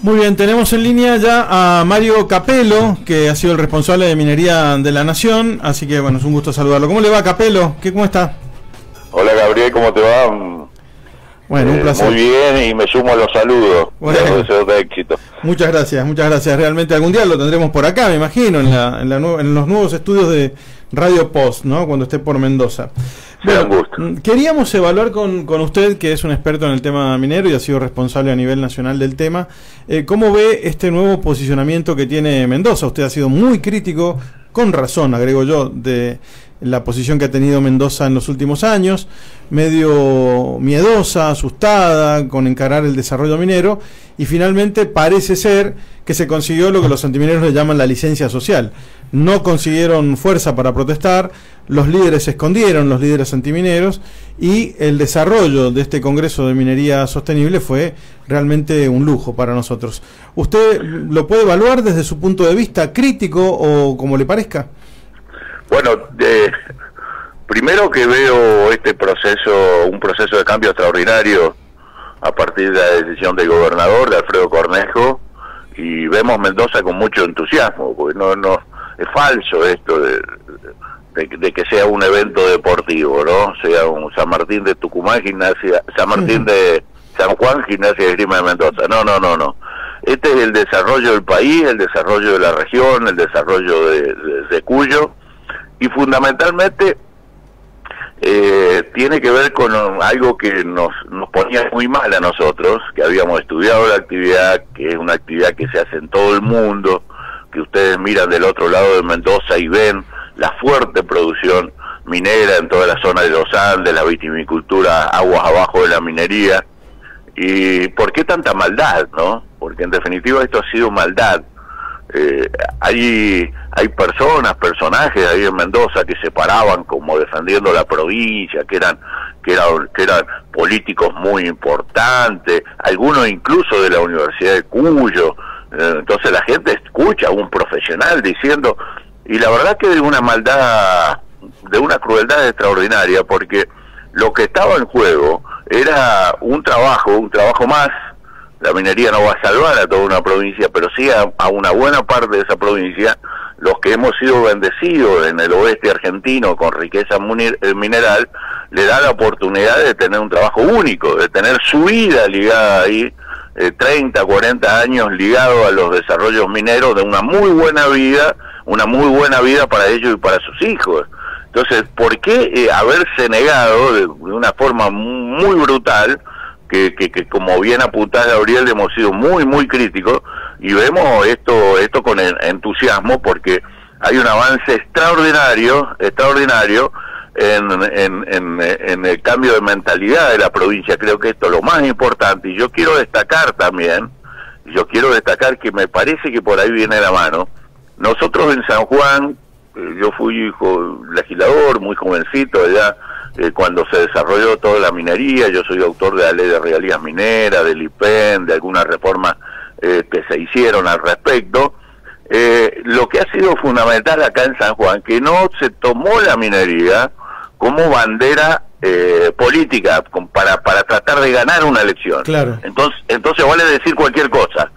Muy bien, tenemos en línea ya a Mario Capello, que ha sido el responsable de minería de la Nación, así que bueno, es un gusto saludarlo. ¿Cómo le va, Capello? ¿Cómo está? Hola, Gabriel, ¿cómo te va? Bueno, un placer. Muy bien, y me sumo a los saludos. Bueno, los deseos de éxito. Muchas gracias, muchas gracias. Realmente algún día lo tendremos por acá, me imagino, en los nuevos estudios de Radio Post, ¿no? Cuando esté por Mendoza. Bueno, queríamos evaluar con usted, que es un experto en el tema minero y ha sido responsable a nivel nacional del tema, ¿cómo ve este nuevo posicionamiento que tiene Mendoza? Usted ha sido muy crítico, con razón, agrego yo, de la posición que ha tenido Mendoza en los últimos años, medio miedosa, asustada con encarar el desarrollo minero, y finalmente parece ser que se consiguió lo que los antimineros le llaman la licencia social. No consiguieron fuerza para protestar, los líderes se escondieron, los líderes antimineros, y el desarrollo de este Congreso de Minería Sostenible fue realmente un lujo para nosotros. ¿Usted lo puede evaluar desde su punto de vista crítico o como le parezca? Bueno, primero que veo este proceso, un proceso de cambio extraordinario a partir de la decisión del gobernador, de Alfredo Cornejo, y vemos Mendoza con mucho entusiasmo, porque no es falso esto de que sea un evento deportivo, ¿no? Sea un San Martín de Tucumán, San Martín de San Juan, Gimnasia de Esgrima de Mendoza. No. Este es el desarrollo del país, el desarrollo de la región, el desarrollo de Cuyo, y fundamentalmente tiene que ver con algo que nos ponía muy mal a nosotros, que habíamos estudiado la actividad, que es una actividad que se hace en todo el mundo, que ustedes miran del otro lado de Mendoza y ven la fuerte producción minera en toda la zona de los Andes, la vitivinicultura aguas abajo de la minería. ¿Y por qué tanta maldad, no? Porque en definitiva esto ha sido maldad. Hay personajes ahí en Mendoza que se paraban como defendiendo la provincia, que eran políticos muy importantes, algunos incluso de la Universidad de Cuyo. Entonces la gente escucha a un profesional diciendo, y la verdad que de una maldad, de una crueldad extraordinaria, porque lo que estaba en juego era un trabajo más. La minería no va a salvar a toda una provincia, pero sí a una buena parte de esa provincia, los que hemos sido bendecidos en el oeste argentino con riqueza mineral, le da la oportunidad de tener un trabajo único, de tener su vida ligada ahí, 30, 40 años ligado a los desarrollos mineros, de una muy buena vida para ellos y para sus hijos. Entonces, ¿por qué haberse negado de una forma muy brutal? Que como bien apuntás, Gabriel, hemos sido muy críticos, y vemos esto con entusiasmo, porque hay un avance extraordinario en el cambio de mentalidad de la provincia. Creo que esto es lo más importante, y yo quiero destacar también, que me parece que por ahí viene la mano. Nosotros en San Juan, yo fui legislador, muy jovencito allá, cuando se desarrolló toda la minería. Yo soy autor de la ley de regalías mineras, del IPEN, de algunas reformas que se hicieron al respecto. Lo que ha sido fundamental acá en San Juan, que no se tomó la minería como bandera política para tratar de ganar una elección. Claro. Entonces vale decir cualquier cosa.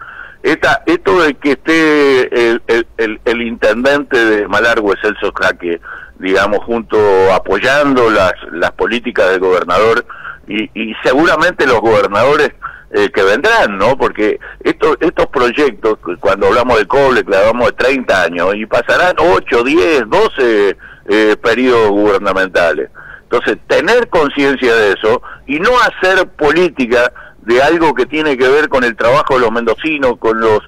Esto de que esté el intendente de Malargüe, Celso Jaque, digamos, apoyando las políticas del gobernador, y seguramente los gobernadores que vendrán, ¿no? Porque estos proyectos, cuando hablamos de cobre, que hablamos de 30 años, y pasarán 8, 10, 12 periodos gubernamentales. Entonces, tener conciencia de eso y no hacer política de algo que tiene que ver con el trabajo de los mendocinos, con los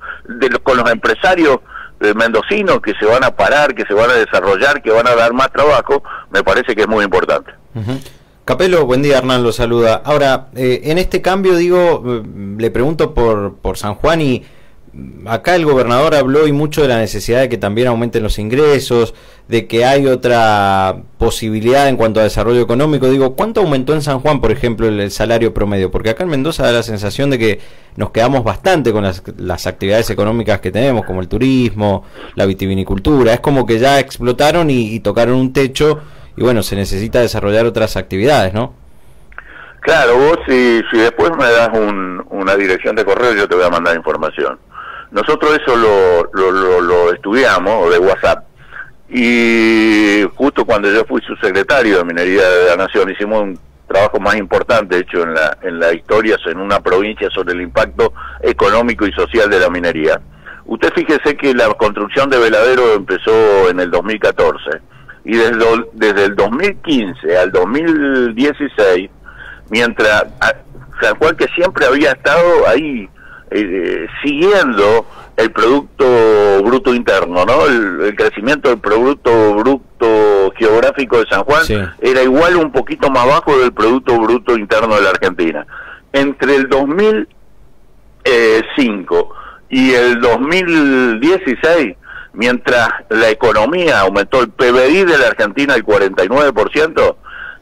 empresarios mendocinos que se van a parar, que se van a desarrollar, que van a dar más trabajo, me parece que es muy importante. Capello, buen día, Hernán lo saluda. Ahora, en este cambio, le pregunto por San Juan, y acá el gobernador habló y mucho de la necesidad de que también aumenten los ingresos, de que hay otra posibilidad en cuanto a desarrollo económico. ¿Cuánto aumentó en San Juan, por ejemplo, el salario promedio? Porque acá en Mendoza da la sensación de que nos quedamos bastante con las actividades económicas que tenemos, como el turismo, la vitivinicultura. Es como que ya explotaron y tocaron un techo, y bueno, se necesita desarrollar otras actividades, ¿no? Claro, vos si después me das una dirección de correo, yo te voy a mandar información. Nosotros eso lo estudiamos, o de WhatsApp, y justo cuando yo fui subsecretario de Minería de la Nación, hicimos un trabajo más importante hecho en la historia en una provincia sobre el impacto económico y social de la minería. Usted fíjese que la construcción de Veladero empezó en el 2014, y desde el 2015 al 2016, mientras San Juan, que siempre había estado ahí siguiendo el Producto Bruto Interno, ¿no? El crecimiento del Producto Bruto Geográfico de San Juan, sí, era igual un poquito más bajo del Producto Bruto Interno de la Argentina. Entre el 2005 y el 2016, mientras la economía aumentó el PBI de la Argentina el 49%,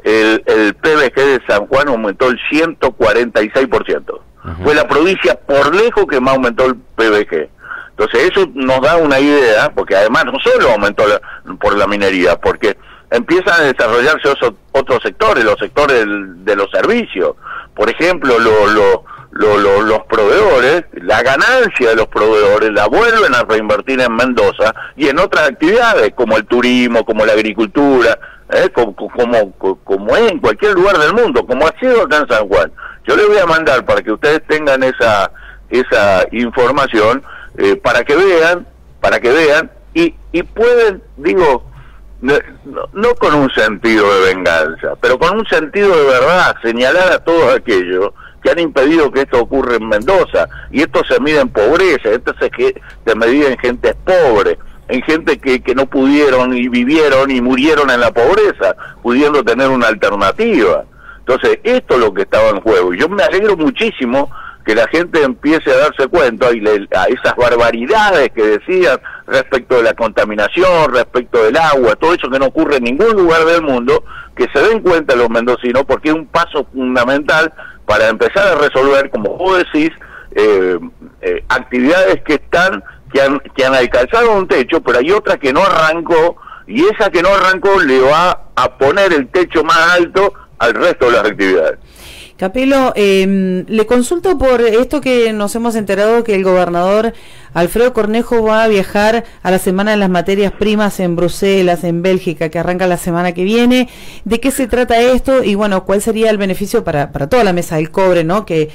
el PBG de San Juan aumentó el 146%. Fue la provincia por lejos que más aumentó el PBG. Entonces eso nos da una idea, porque además no solo aumentó por la minería, porque empiezan a desarrollarse otros sectores, los sectores de los servicios. Por ejemplo, los proveedores, la ganancia de los proveedores la vuelven a reinvertir en Mendoza y en otras actividades, como el turismo, como la agricultura, como es en cualquier lugar del mundo, como ha sido acá en San Juan. Yo les voy a mandar para que ustedes tengan esa información, para que vean y pueden, digo, no con un sentido de venganza, pero con un sentido de verdad, señalar a todos aquellos que han impedido que esto ocurra en Mendoza. Y esto se mide en pobreza, esto se mide en gente pobre, en gente que no pudieron y vivieron y murieron en la pobreza, pudiendo tener una alternativa. Entonces, esto es lo que estaba en juego. Y yo me alegro muchísimo que la gente empiece a darse cuenta a esas barbaridades que decían respecto de la contaminación, respecto del agua, todo eso que no ocurre en ningún lugar del mundo, que se den cuenta los mendocinos, porque es un paso fundamental para empezar a resolver, como vos decís, actividades que han alcanzado un techo, pero hay otra que no arrancó, y esa que no arrancó le va a poner el techo más alto al resto de las actividades. Capelo, le consulto por esto que nos hemos enterado, que el gobernador Alfredo Cornejo va a viajar a la Semana de las Materias Primas en Bruselas, en Bélgica, que arranca la semana que viene. ¿De qué se trata esto? Y bueno, ¿cuál sería el beneficio para toda la mesa del cobre, ¿no? Que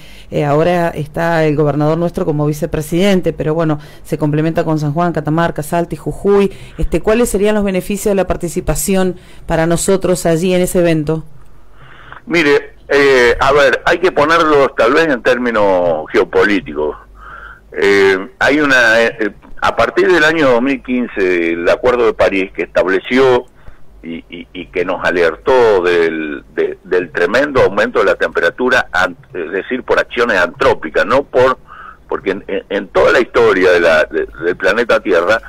ahora está el gobernador nuestro como vicepresidente, pero bueno, se complementa con San Juan, Catamarca, Salta y Jujuy. ¿Cuáles serían los beneficios de la participación para nosotros allí en ese evento? Mire, a ver, hay que ponerlos tal vez en términos geopolíticos. Hay a partir del año 2015, el Acuerdo de París, que estableció y que nos alertó del tremendo aumento de la temperatura, es decir, por acciones antrópicas, no porque en toda la historia del planeta Tierra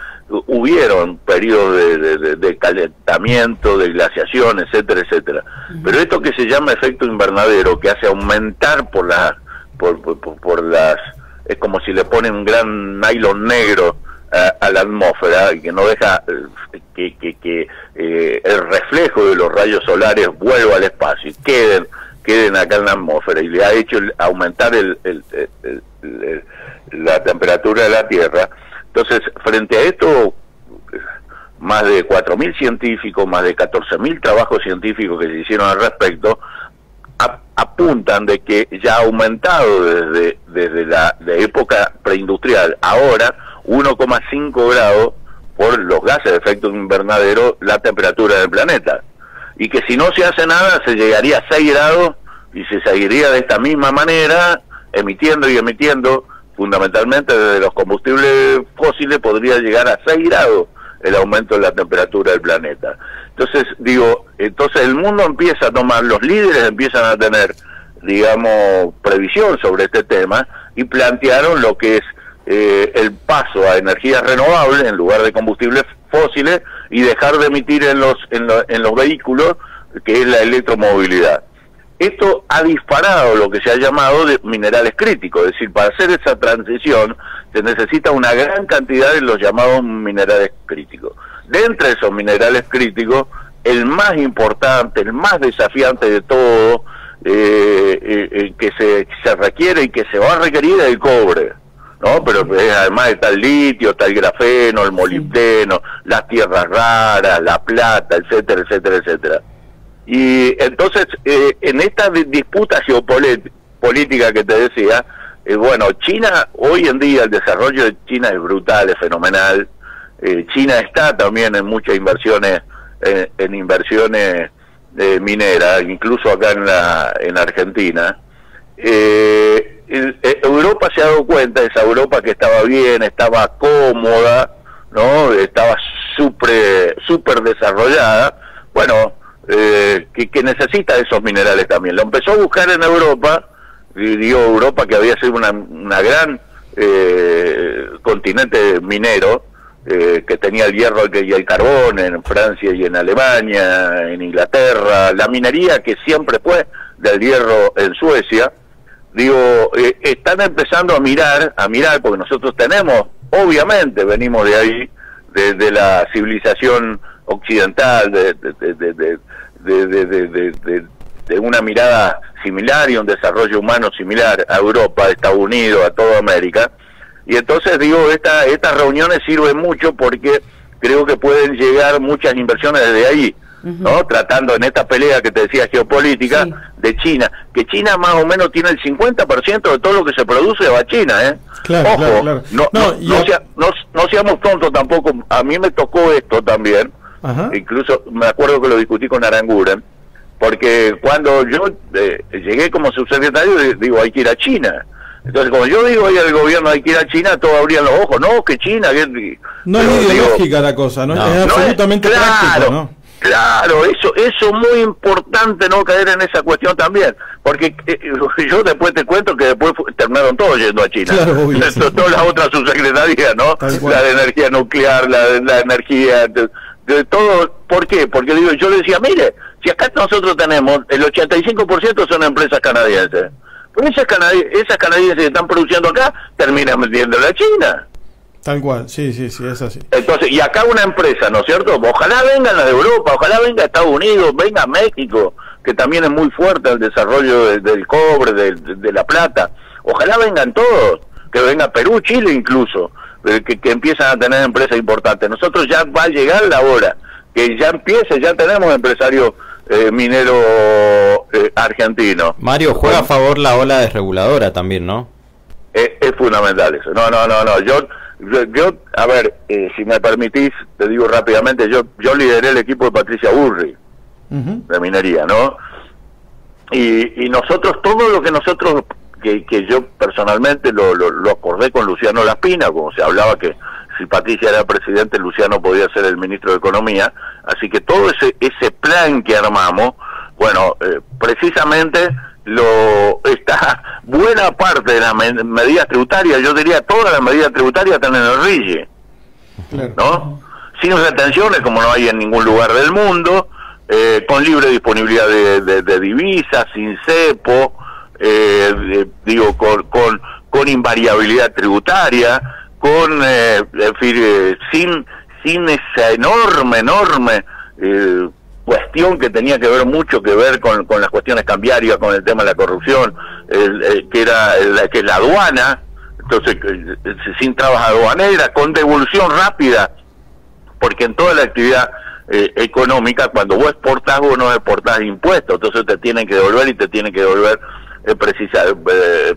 hubieron periodos de calentamiento, de glaciación, etcétera, etcétera. Pero esto que se llama efecto invernadero, que hace aumentar por las, es como si le ponen un gran nylon negro a la atmósfera, y que no deja que el reflejo de los rayos solares vuelva al espacio y queden acá en la atmósfera, y le ha hecho aumentar la temperatura de la Tierra. Entonces, frente a esto, más de 4.000 científicos, más de 14.000 trabajos científicos que se hicieron al respecto, apuntan de que ya ha aumentado desde la época preindustrial, ahora 1,5 grados por los gases de efecto invernadero, la temperatura del planeta. Y que si no se hace nada, se llegaría a 6 grados y se seguiría de esta misma manera, emitiendo y emitiendo. Fundamentalmente desde los combustibles fósiles podría llegar a 6 grados el aumento de la temperatura del planeta. Entonces, entonces el mundo empieza a tomar, los líderes empiezan a tener, digamos, previsión sobre este tema, y plantearon lo que es el paso a energías renovables en lugar de combustibles fósiles, y dejar de emitir en los vehículos, que es la electromovilidad. Esto ha disparado lo que se ha llamado de minerales críticos, es decir, para hacer esa transición se necesita una gran cantidad de los llamados minerales críticos. De entre esos minerales críticos, el más importante, el más desafiante de todo, que se requiere y que se va a requerir es el cobre, ¿no? Pero además está el litio, está el grafeno, el molibdeno, las tierras raras, la plata, etcétera, etcétera, etcétera. Y entonces, en esta disputa geopolítica que te decía, bueno, China, hoy en día el desarrollo de China es brutal, es fenomenal. China está también en muchas inversiones, en inversiones mineras, incluso acá en Argentina. Europa se ha dado cuenta, esa Europa que estaba bien, estaba cómoda, ¿no? Estaba súper desarrollada, bueno, que necesita esos minerales también. Lo empezó a buscar en Europa, y digo Europa, que había sido una gran continente minero, que tenía el hierro y el carbón en Francia y en Alemania, en Inglaterra, la minería que siempre fue del hierro en Suecia. Digo, están empezando a mirar, porque nosotros tenemos, obviamente venimos de ahí, de la civilización occidental, de una mirada similar y un desarrollo humano similar a Europa, a Estados Unidos, a toda América. Y entonces digo, estas reuniones sirven mucho porque creo que pueden llegar muchas inversiones desde ahí, ¿no? Tratando en esta pelea que te decía geopolítica, sí, de China, que China más o menos tiene el 50% de todo lo que se produce va a China, ¿eh? Claro, ojo, claro. No seamos tontos tampoco. A mí me tocó esto también. Ajá. Incluso me acuerdo que lo discutí con Aranguren, porque cuando yo llegué como subsecretario, digo, hay que ir a China. Entonces, como yo digo, ahí el gobierno hay que ir a China, todos abrían los ojos. No, que China... no es ideológica la cosa, ¿no? Es absolutamente práctico, ¿no? Claro, eso es muy importante, no caer en esa cuestión también, porque yo después te cuento que después terminaron todos yendo a China, claro, obvio, sí, todas las otras subsecretarías, ¿no? La de energía nuclear, la energía, de todo. ¿Por qué? Porque digo, yo le decía, mire, si acá nosotros tenemos, el 85% son empresas canadienses, pues esas canadienses que están produciendo acá, terminan vendiéndole a China. Tal cual, sí, es así. Entonces, y acá una empresa, ¿no es cierto? Ojalá vengan las de Europa, ojalá venga Estados Unidos, venga México, que también es muy fuerte el desarrollo del cobre, de la plata. Ojalá vengan todos, que venga Perú, Chile incluso, que empiezan a tener empresas importantes. Nosotros ya va a llegar la hora, que ya ya tenemos empresarios mineros argentinos. Mario, juega a favor la ola desreguladora también, ¿no? Es fundamental eso. No, yo, a ver, si me permitís, te digo rápidamente, yo lideré el equipo de Patricia Burri, de minería, ¿no? Y nosotros, todo lo que nosotros, que yo personalmente lo acordé con Luciano Laspina, como se hablaba que si Patricia era presidente, Luciano podía ser el ministro de Economía, así que todo ese plan que armamos, bueno, precisamente está buena parte de las medidas tributarias, yo diría todas las medidas tributarias están en el RIGI, ¿no? Sin retenciones como no hay en ningún lugar del mundo, con libre disponibilidad de divisas, sin cepo, digo, con invariabilidad tributaria, con sin esa enorme cuestión que tenía que ver con las cuestiones cambiarias, con el tema de la corrupción, que es la aduana, entonces sin trabas aduaneras, con devolución rápida, porque en toda la actividad económica, cuando vos exportás, vos no exportás impuestos, entonces te tienen que devolver, y te tienen que devolver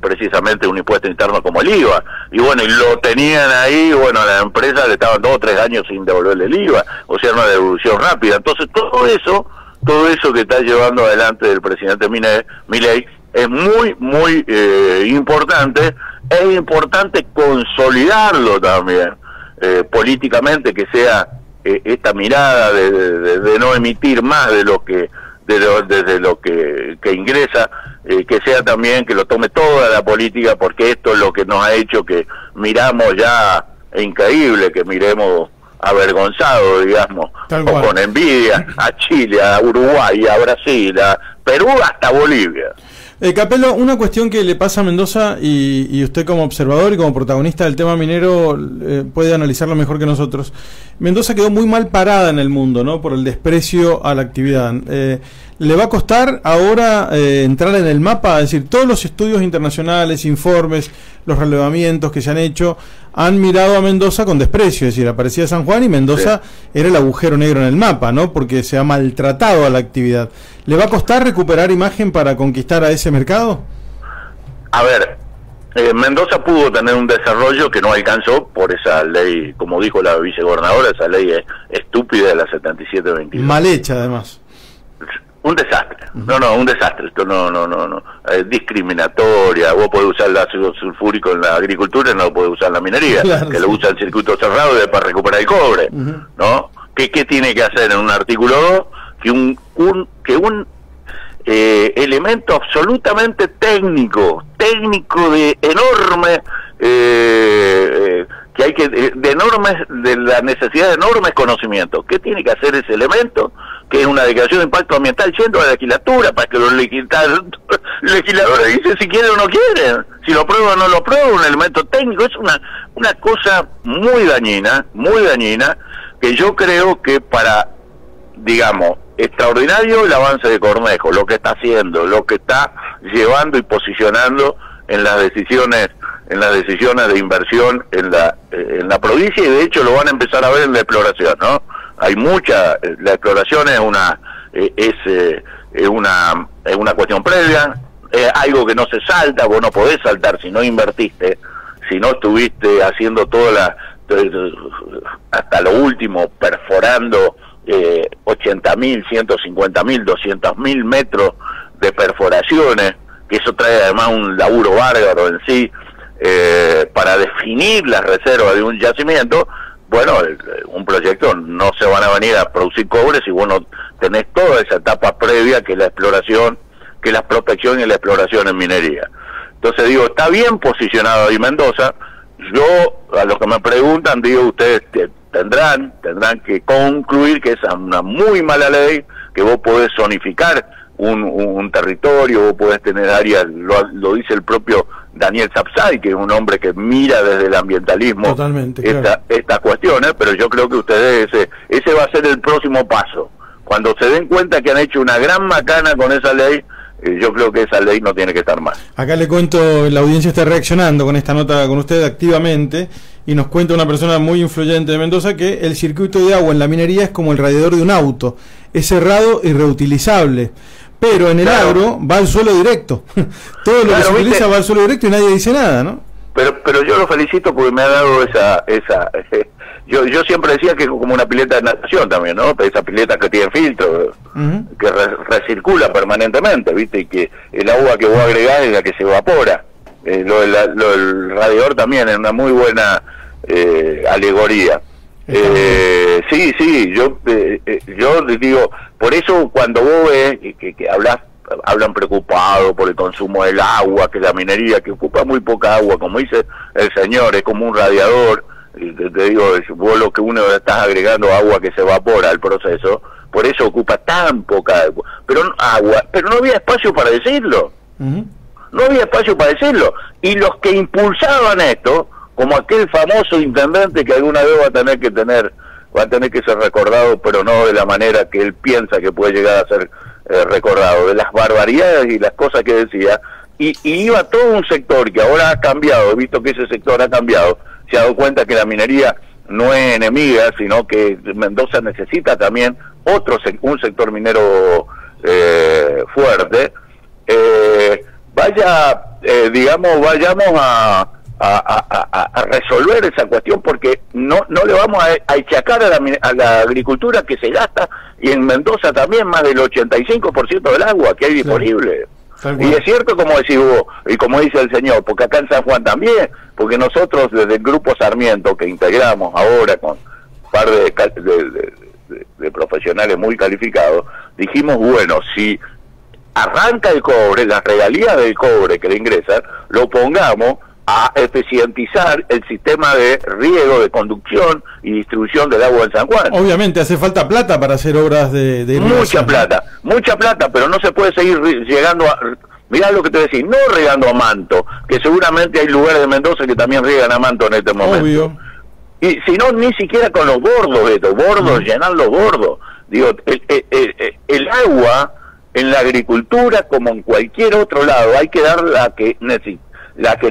precisamente un impuesto interno como el IVA, y bueno, y lo tenían ahí, bueno, a la empresa le estaban 2 o 3 años sin devolverle el IVA, o sea, una devolución rápida. Entonces todo eso que está llevando adelante el presidente Milei es muy importante. Es importante consolidarlo también políticamente, que sea esta mirada de no emitir más de lo que desde lo que ingresa, que sea también, que lo tome toda la política, porque esto es lo que nos ha hecho que miramos ya, es increíble que miremos avergonzados, digamos, o con envidia a Chile, a Uruguay, a Brasil, a Perú, hasta Bolivia. Capelo, una cuestión que le pasa a Mendoza y usted como observador y como protagonista del tema minero puede analizarlo mejor que nosotros. Mendoza quedó muy mal parada en el mundo, ¿no? Por el desprecio a la actividad. ¿Le va a costar ahora entrar en el mapa? Es decir, todos los estudios internacionales, informes, los relevamientos que se han hecho han mirado a Mendoza con desprecio. Es decir, aparecía San Juan y Mendoza era el agujero negro en el mapa, ¿no? Porque se ha maltratado a la actividad. ¿Le va a costar recuperar imagen para conquistar a ese mercado? A ver, Mendoza pudo tener un desarrollo que no alcanzó por esa ley, como dijo la vicegobernadora, esa ley estúpida de la 7722. Mal hecha, además. Un desastre. No, un desastre. Esto no. Discriminatoria. Vos podés usar el ácido sulfúrico en la agricultura y no lo podés usar en la minería. Claro, que lo usa en circuito cerrado para recuperar el cobre. ¿No? ¿Qué tiene que hacer en un artículo 2? Que un elemento absolutamente técnico de enorme que hay que de la necesidad de enormes conocimientos. ¿Qué tiene que hacer ese elemento? Que es una declaración de impacto ambiental yendo a la legislatura para que los legisladores dicen si quieren o no quieren, si lo prueban o no lo prueban, un elemento técnico. Es una cosa muy dañina, que yo creo que para, digamos, extraordinario el avance de Cornejo, lo que está haciendo, lo que está llevando y posicionando en las decisiones de inversión en la provincia, y de hecho lo van a empezar a ver en la exploración, ¿no? Hay la exploración es una cuestión previa, es algo que no se salta. Vos no podés saltar si no invertiste, si no estuviste haciendo hasta lo último, perforando 80.000, 150.000, 200.000 metros de perforaciones, que eso trae además un laburo bárbaro en sí, para definir las reservas de un yacimiento. Bueno, un proyecto no se van a venir a producir cobre si vos no tenés toda esa etapa previa que la exploración, que la prospección y la exploración en minería. Entonces digo, está bien posicionado ahí Mendoza. Yo, a los que me preguntan, digo, ustedes tendrán que concluir que esa es una muy mala ley, que vos podés zonificar un territorio, vos podés tener áreas, lo dice el propio Daniel Sapsay, que es un hombre que mira desde el ambientalismo estas cuestiones, pero yo creo que ustedes ese va a ser el próximo paso. Cuando se den cuenta que han hecho una gran macana con esa ley, yo creo que esa ley no tiene que estar más. Acá le cuento, la audiencia está reaccionando con esta nota con usted activamente, y nos cuenta una persona muy influyente de Mendoza que el circuito de agua en la minería es como el radiador de un auto, es cerrado y reutilizable. Pero en el agro va al suelo directo. Todo lo que se utiliza va al suelo directo y nadie dice nada, ¿no? Pero yo lo felicito porque me ha dado yo siempre decía que es como una pileta de natación también, ¿no? Esa pileta que tiene filtro, que recircula permanentemente, ¿viste? Y que el agua que vos agregás es la que se evapora. El radiador también es una muy buena alegoría. Sí, yo digo, por eso cuando vos ves que hablan preocupados por el consumo del agua, que la minería, que ocupa muy poca agua, como dice el señor, es como un radiador, y te digo, vos lo que uno estás agregando agua que se evapora al proceso, por eso ocupa tan poca agua, pero no había espacio para decirlo, no había espacio para decirlo, y los que impulsaban esto, como aquel famoso intendente que alguna vez va a tener que ser recordado, pero no de la manera que él piensa que puede llegar a ser recordado, de las barbaridades y las cosas que decía, y iba todo un sector que ahora ha cambiado, visto que ese sector ha cambiado, se ha dado cuenta que la minería no es enemiga, sino que Mendoza necesita también un sector minero fuerte. Vayamos a resolver esa cuestión, porque no le vamos a achacar a la agricultura que se gasta, y en Mendoza también más del 85% del agua que hay disponible. Y es cierto, como decís vos, y como dice el señor, porque acá en San Juan también, porque nosotros desde el Grupo Sarmiento, que integramos ahora con un par de profesionales muy calificados, dijimos, bueno, si arranca el cobre, las regalías del cobre que le ingresan, lo pongamos a eficientizar el sistema de riego, de conducción y distribución del agua en San Juan. Obviamente hace falta plata para hacer obras de mucha plata, pero no se puede seguir llegando mirá lo que te voy a decir, no regando a manto, que seguramente hay lugares de Mendoza que también riegan a manto en este momento. Obvio. Y si no, ni siquiera con los bordos, Beto, llenar los bordos. Digo, el agua en la agricultura, como en cualquier otro lado, hay que dar la que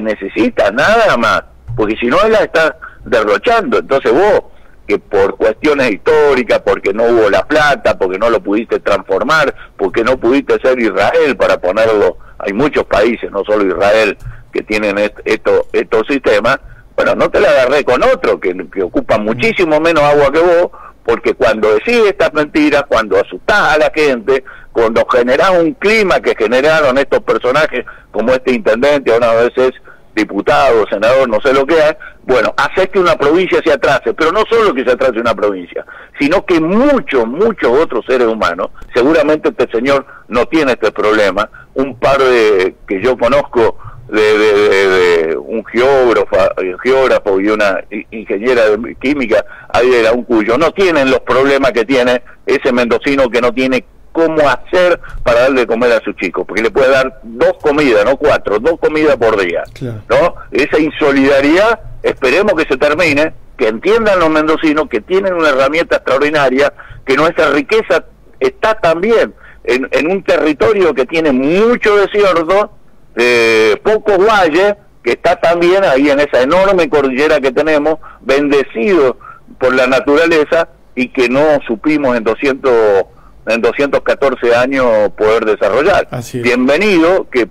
necesita, nada más, porque si no, él la está derrochando. Entonces vos, que por cuestiones históricas, porque no hubo la plata, porque no lo pudiste transformar, porque no pudiste ser Israel, para ponerlo, hay muchos países, no solo Israel, que tienen estos sistemas, bueno, no te la agarré con otro, que ocupa muchísimo menos agua que vos, porque cuando decís estas mentiras, cuando asustás a la gente, cuando generás un clima que generaron estos personajes, como este intendente, a veces diputado, senador, no sé lo que es, bueno, haces que una provincia se atrase, pero no solo que se atrase una provincia, sino que muchos otros seres humanos, seguramente este señor no tiene este problema, un par de que yo conozco, de un geógrafo y una ingeniera de química, ahí era un Cuyo, no tienen los problemas que tiene ese mendocino que no tiene cómo hacer para darle de comer a sus chicos, porque le puede dar 2 comidas, no 4, 2 comidas por día, claro. ¿No? Esa insolidaridad, esperemos que se termine, que entiendan los mendocinos que tienen una herramienta extraordinaria, que nuestra riqueza está también en un territorio que tiene mucho desierto, pocos valles, que está también ahí en esa enorme cordillera que tenemos, bendecido por la naturaleza, y que no supimos en 214 años poder desarrollar. Bienvenido que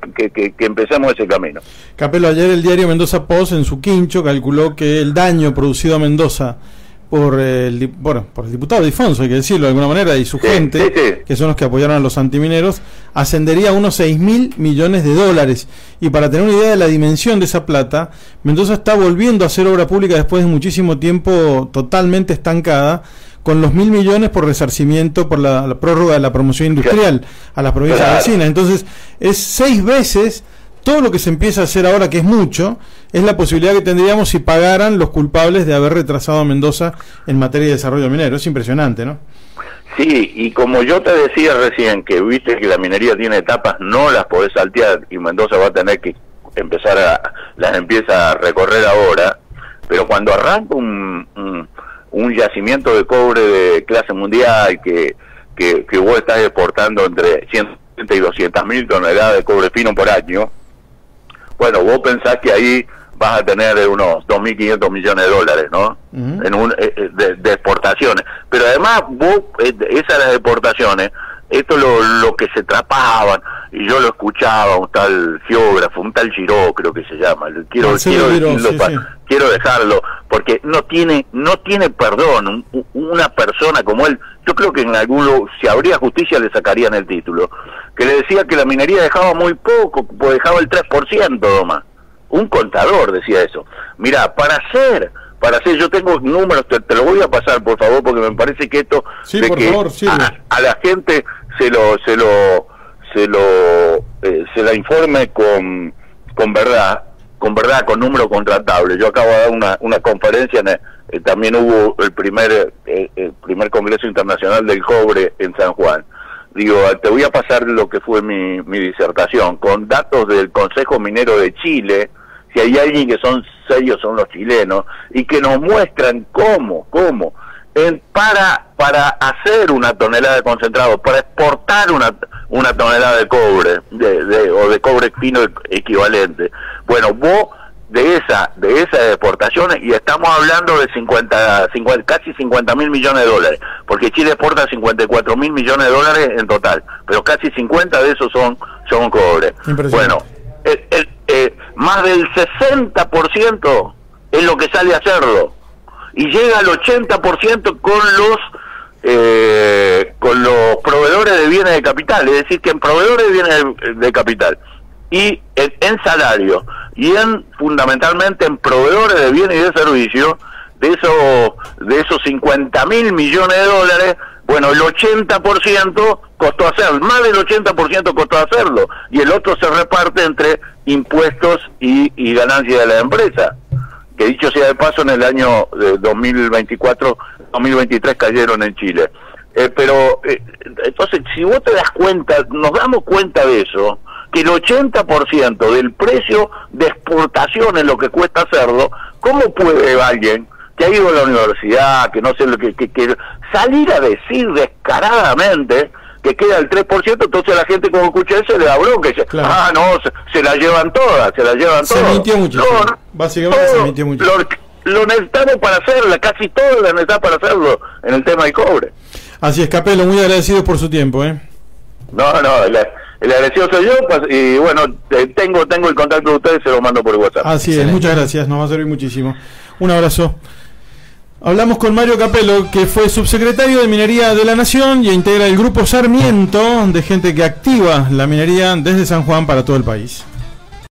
empecemos ese camino. Capelo, ayer el diario Mendoza Post en su quincho calculó que el daño producido a Mendoza por el diputado Difonso, hay que decirlo de alguna manera, y su gente, que son los que apoyaron a los antimineros, ascendería a unos 6.000 millones de dólares. Y para tener una idea de la dimensión de esa plata, Mendoza está volviendo a hacer obra pública después de muchísimo tiempo totalmente estancada, con los 1.000 millones por resarcimiento, por la prórroga de la promoción industrial a las provincias vecinas. Entonces, es 6 veces todo lo que se empieza a hacer ahora, que es mucho, es la posibilidad que tendríamos si pagaran los culpables de haber retrasado a Mendoza en materia de desarrollo minero. Es impresionante, ¿no? Sí, y como yo te decía recién, que viste que la minería tiene etapas, no las podés saltear, y Mendoza va a tener que las empieza a recorrer ahora, pero cuando arranca un yacimiento de cobre de clase mundial que vos estás exportando entre 170 y 200.000 toneladas de cobre fino por año, bueno, vos pensás que ahí vas a tener unos 2.500 millones de dólares, ¿no? De exportaciones. Pero además vos, esas las exportaciones, esto lo que se trapaban, y yo lo escuchaba, un tal geógrafo, un tal Giró, creo que se llama, quiero dejarlo, porque no tiene perdón, una persona como él, yo creo que en si habría justicia le sacarían el título, que le decía que la minería dejaba muy poco, pues dejaba el 3% nomás. Un contador decía eso. Mirá, para hacer, yo tengo números, te lo voy a pasar por favor, porque me parece que esto a la gente se la informe con verdad, con números contratables. Yo acabo de dar una conferencia, también hubo el primer Congreso Internacional del Cobre en San Juan. Digo, te voy a pasar lo que fue mi disertación, con datos del Consejo Minero de Chile. Si hay alguien que son serios, son los chilenos, y que nos muestran cómo para hacer una tonelada de concentrado, para exportar una tonelada de cobre, o de cobre fino equivalente. Bueno, vos de esas exportaciones, y estamos hablando de casi 50.000 millones de dólares, porque Chile exporta 54.000 millones de dólares en total, pero casi 50 de esos son cobre. Bueno, más del 60% es lo que sale a hacerlo, y llega al 80% con los proveedores de bienes de capital, es decir, que en proveedores de bienes de capital, y en salario, y fundamentalmente en proveedores de bienes y de servicios, de esos 50.000 millones de dólares, bueno, el 80% costó hacerlo, más del 80% costó hacerlo, y el otro se reparte entre impuestos y ganancias de la empresa, que dicho sea de paso, en el año 2023 cayeron en Chile. Entonces, si vos te das cuenta, nos damos cuenta de eso, que el 80% del precio de exportación es lo que cuesta hacerlo, ¿cómo puede alguien que ha ido a la universidad, que no sé lo que salir a decir descaradamente que queda el 3%, entonces la gente cuando escucha eso le da bronca y dice, claro. No, se la llevan todas, Se mintió mucho. Básicamente se mintió mucho. Lo necesitamos para hacerla, casi todo lo necesitamos para hacerlo en el tema del cobre. Así es, Capello, muy agradecido por su tiempo, No, el agradecido soy yo, pues, y bueno, tengo el contacto de ustedes, se lo mando por WhatsApp. Así es, muchas gracias, nos va a servir muchísimo. Un abrazo. Hablamos con Mario Capello, que fue subsecretario de Minería de la Nación y integra el Grupo Sarmiento, de gente que activa la minería desde San Juan para todo el país.